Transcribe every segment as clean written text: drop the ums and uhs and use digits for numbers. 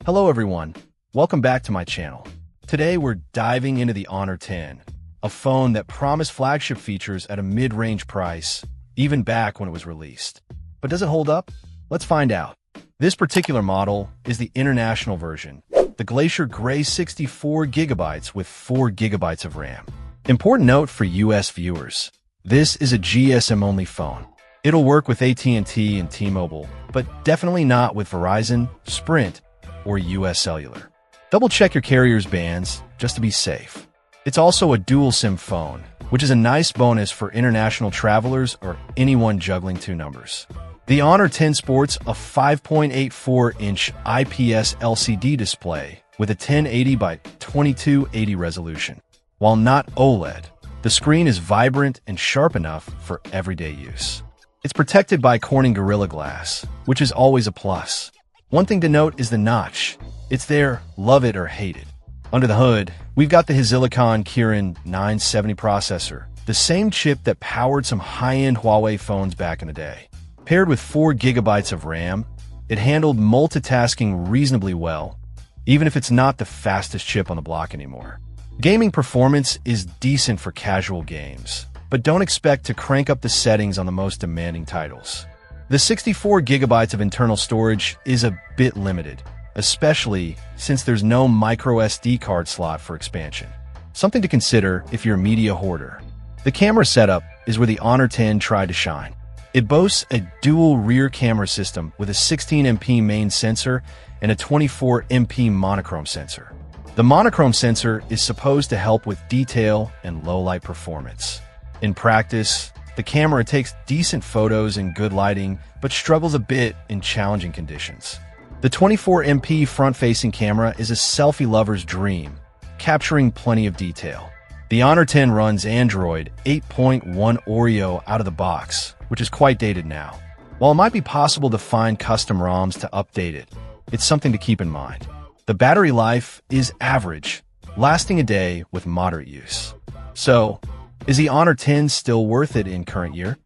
Hello everyone, welcome back to my channel. Today we're diving into the Honor 10, a phone that promised flagship features at a mid-range price, even back when it was released. But does it hold up? Let's find out. This particular model is the international version, the Glacier Gray 64GB with 4GB of RAM. Important note for US viewers, this is a GSM-only phone. It'll work with AT&T and T-Mobile, but definitely not with Verizon, Sprint, or US Cellular. Double-check your carrier's bands just to be safe. It's also a dual SIM phone, which is a nice bonus for international travelers or anyone juggling two numbers. The Honor 10 sports a 5.84-inch IPS LCD display with a 1080 by 2280 resolution. While not OLED, the screen is vibrant and sharp enough for everyday use. It's protected by Corning Gorilla Glass, which is always a plus. One thing to note is the notch. It's there, love it or hate it. Under the hood, we've got the Helicon Kirin 970 processor, the same chip that powered some high-end Huawei phones back in the day. Paired with 4GB of RAM, it handled multitasking reasonably well, even if it's not the fastest chip on the block anymore. Gaming performance is decent for casual games, but don't expect to crank up the settings on the most demanding titles. The 64GB of internal storage is a bit limited, especially since there's no micro SD card slot for expansion. Something to consider if you're a media hoarder. The camera setup is where the Honor 10 tried to shine. It boasts a dual rear camera system with a 16MP main sensor and a 24MP monochrome sensor. The monochrome sensor is supposed to help with detail and low-light performance. In practice, the camera takes decent photos in good lighting, but struggles a bit in challenging conditions. The 24MP front-facing camera is a selfie lover's dream, capturing plenty of detail. The Honor 10 runs Android 8.1 Oreo out of the box, which is quite dated now. While it might be possible to find custom ROMs to update it, it's something to keep in mind. The battery life is average, lasting a day with moderate use. So, is the Honor 10 still worth it in current year?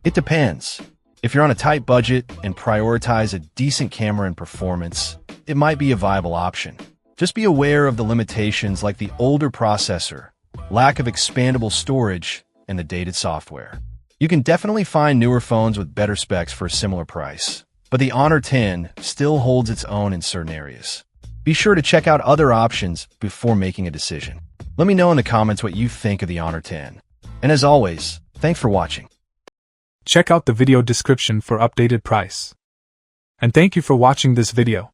It depends. If you're on a tight budget and prioritize a decent camera and performance, it might be a viable option. Just be aware of the limitations like the older processor, lack of expandable storage, and the dated software. You can definitely find newer phones with better specs for a similar price, but the Honor 10 still holds its own in certain areas. Be sure to check out other options before making a decision. Let me know in the comments what you think of the Honor 10. And as always, thanks for watching. Check out the video description for updated price. And thank you for watching this video.